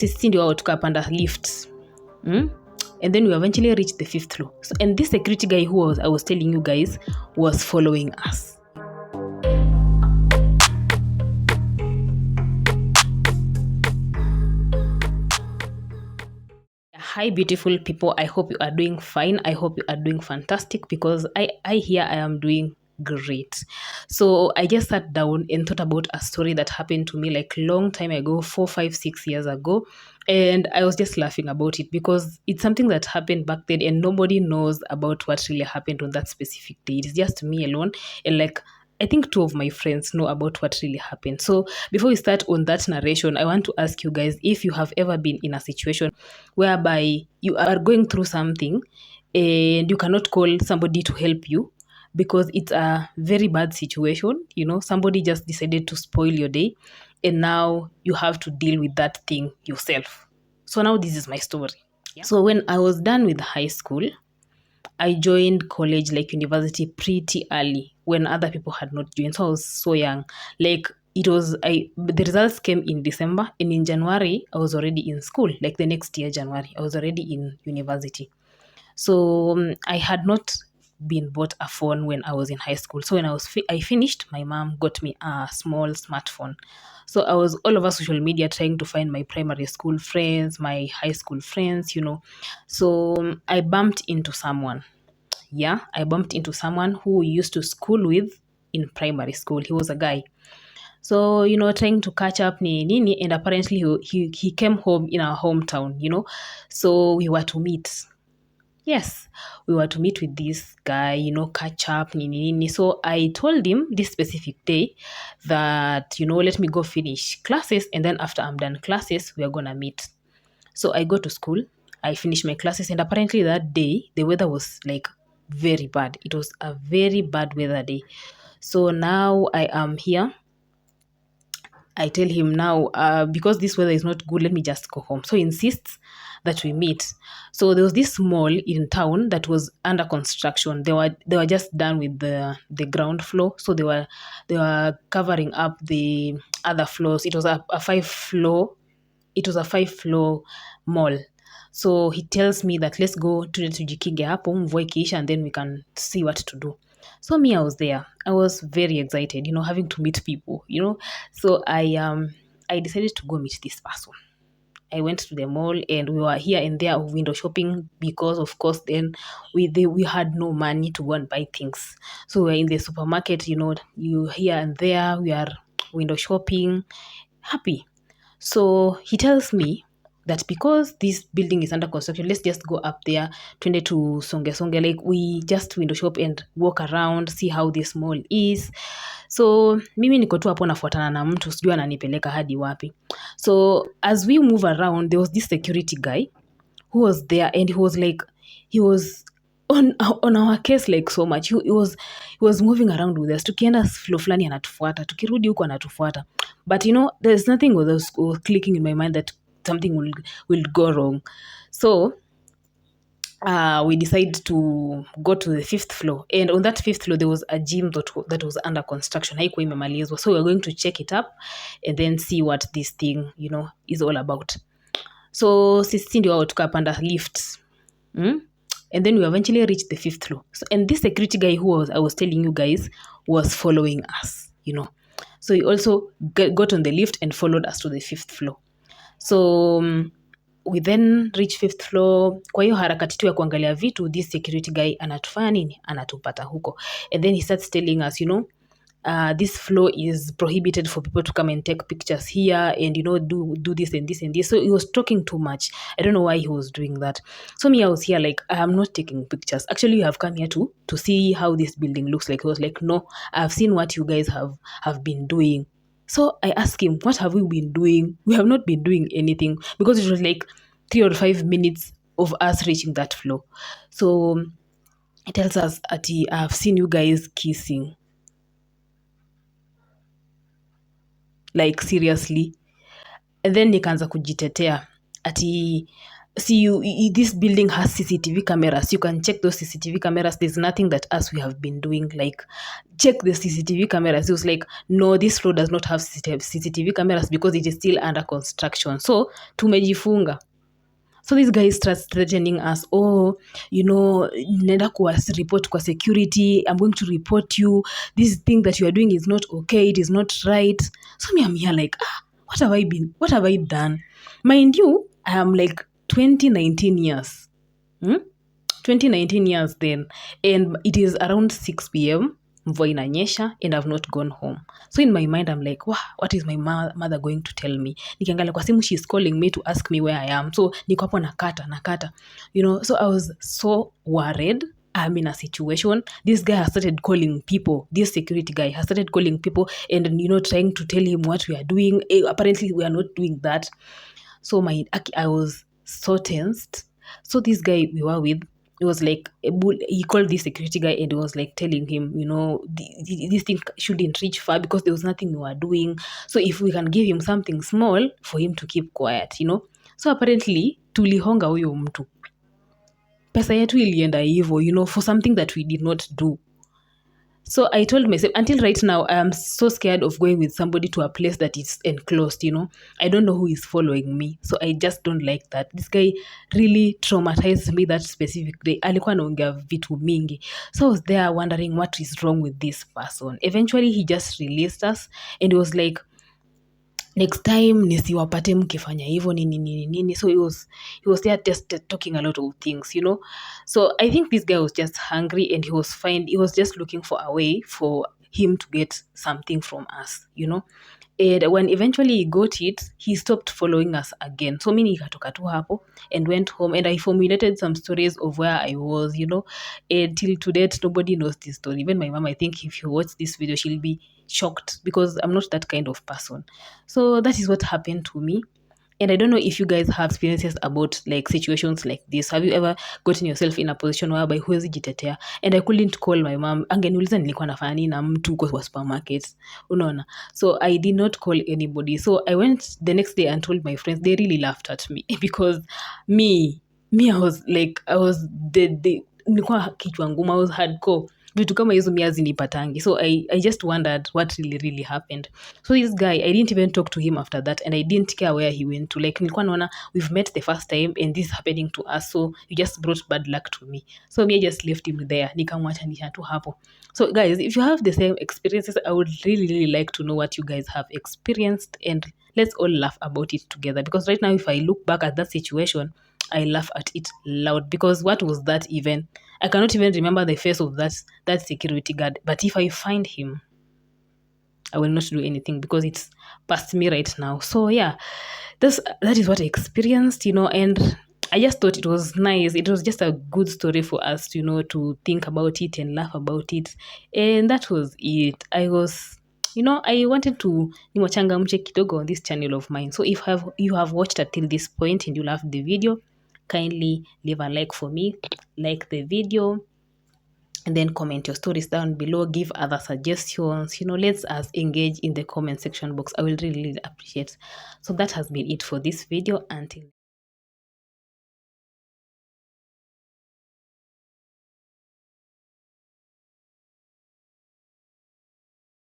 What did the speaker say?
sisi ndio wao tukapanda lifts. And then we eventually reached the 5th floor. So, and this security guy who I was telling you guys was following us. Hi beautiful people, I hope you are doing fine. I hope you are doing fantastic, because I hear I am doing great. So I just sat down and thought about a story that happened to me like long time ago, 4, 5, 6 years ago, and I was just laughing about it because it's something that happened back then and nobody knows about what really happened on that specific day. It's just me alone, and like I think 2 of my friends know about what really happened. So before we start on that narration, I want to ask you guys if you have ever been in a situation whereby you are going through something and you cannot call somebody to help you because it's a very bad situation. Somebody just decided to spoil your day and now you have to deal with that thing yourself. So now this is my story. Yeah. So when I was done with high school, I joined college, like university, pretty early when other people had not joined. So I was so young. Like the results came in December, and in January I was already in school. Like the next year, January, I was already in university. So I had not been bought a phone when I was in high school. So when I finished, my mom got me a small smartphone. So I was all over social media trying to find my primary school friends, my high school friends. So I bumped into someone. Yeah, I bumped into someone who we used to school with in primary school. He was a guy. So, trying to catch up nini, and apparently he came home in our hometown. So we were to meet. Yes, we were to meet with this guy, catch up nini. So I told him this specific day that, let me go finish classes, and then after I'm done classes, we are gonna meet. So I go to school, I finish my classes, and apparently that day the weather was like very bad. It was a very bad weather day. So now I am here. I tell him now, because this weather is not good, let me just go home. So he insists that we meet. So there was this mall in town that was under construction. They were just done with the ground floor. So they were covering up the other floors. It was a 5-floor. It was a 5-floor mall. So he tells me that let's go to tujikinge hapo mvua ikiisha, and then we can see what to do. So me, I was there. I was very excited, having to meet people. So I decided to go meet this person. I went to the mall and we were here and there window shopping because, of course, then we had no money to go and buy things. So we were in the supermarket, you here and there, we are window shopping, happy. So he tells me that because this building is under construction, let's just go up there, twende to songe, like we just window shop and walk around, see how this mall is. So mimi niko tu hapo nafuatana na mtu, sijui ananipeleka hadi wapi. So as we move around, there was this security guy who was there, and he was on our case like so much. He was moving around with us. Tukienda floor fulani anatufuata, tukirudi huko anatufuata. But there's nothing was clicking in my mind that something will go wrong. So we decided to go to the 5th floor, and on that 5th floor there was a gym that was under construction. Haikuwa imemalizwa. So we're going to check it up and then see what this thing is all about. So sisi ndio wao tukapanda lifts. And then we eventually reached the 5th floor. So, and this security guy I was telling you guys was following us. So he also got on the lift and followed us to the 5th floor. So we then reached 5th floor. Kwa hiyo harakati tu ya kuangalia vitu, this security guy anatufanya nini? Anatupata huko. And then he starts telling us, this floor is prohibited for people to come and take pictures here and do this and this and this. So he was talking too much. I don't know why he was doing that. So me, I was here like, I am not taking pictures. Actually, you have come here to see how this building looks like. He was like, no, I've seen what you guys have been doing. So I asked him, what have we been doing? We have not been doing anything, because it was like 3 or 5 minutes of us reaching that floor. So he tells us, Ati, I've seen you guys kissing. Like seriously. And then nikaanza kujitetea ati see this building has CCTV cameras. You can check those CCTV cameras. There's nothing that us we have been doing. Like, check the CCTV cameras. He was like, no, this road does not have CCTV cameras because it is still under construction. So tumejifunga. So this guy starts threatening us, oh, nenda report kwa security, I'm going to report you, this thing that you are doing is not okay, it is not right. So me, I'm here like, what have I done? Mind you, I am like 2019 years. 2019 years then, and it is around 6 p.m. mvua inanyesha and I've not gone home. So in my mind I'm like, wow, what is my mother going to tell me? Nikiangalia kwa simu, she's calling me to ask me where I am. So niko hapo nakata. So I was so worried. I'm in a situation. This guy has started calling people. This security guy has started calling people and trying to tell him what we are doing. Apparently we are not doing that. So I was so tensed. So this guy we were with, it was like he called this security guy and he was like telling him, this thing shouldn't reach far because there was nothing we were doing. So if we can give him something small for him to keep quiet. So apparently tulihonga huyo mtu, pesa yetu ilienda hivyo, for something that we did not do. So I told myself, until right now, I'm so scared of going with somebody to a place that is enclosed, I don't know who is following me. So I just don't like that. This guy really traumatized me that specific day. Alikuwa anaongea vitu mingi. So I was there wondering what is wrong with this person. Eventually, he just released us and he was like, next time nisiwapate mkifanya hivyo nini. So he was there just talking a lot of things. So I think this guy was just hungry and he was fine. He was just looking for a way for him to get something from us. And when eventually he got it, he stopped following us again. So mimi nikatoka tu hapo and went home and I formulated some stories of where I was, and till to date nobody knows this story. Even my mom, I think if you watch this video, she'll be shocked because I'm not that kind of person. So that is what happened to me. And I don't know if you guys have experiences about like situations like this. Have you ever gotten yourself in a position whereby huwezi jitetea? And I couldn't call my mom. Angeniuliza nilikuwa nafanya nini na mtu kwa supermarket. Unaona? So I did not call anybody. So I went the next day and told my friends. They really laughed at me because me I was nilikuwa kichwa ngumu. I was hardcore. Vitu kama hizo mia zinipatangi. So I just wondered what really happened. So this guy, I didn't even talk to him after that and I didn't care where he went to. Like, nilikuwa naona we've met the first time and this is happening to us, so you just brought bad luck to me. So me, I just left him there. Nikamwachanisha tu hapo. So guys, if you have the same experiences, I would really like to know what you guys have experienced and let's all laugh about it together. Because right now, if I look back at that situation, I laugh at it loud because what was that even? I cannot even remember the face of that security guard. But if I find him, I will not do anything because it's past me right now. So yeah, that is what I experienced, and I just thought it was nice. It was just a good story for us, to think about it and laugh about it. And that was it. I was, I wanted to niwachangamche kidogo on this channel of mine. So if you have watched until this point and you loved the video, kindly leave a like for me, like the video, and then comment your stories down below, give other suggestions, let's us engage in the comment section box. I will really appreciate. So that has been it for this video. Until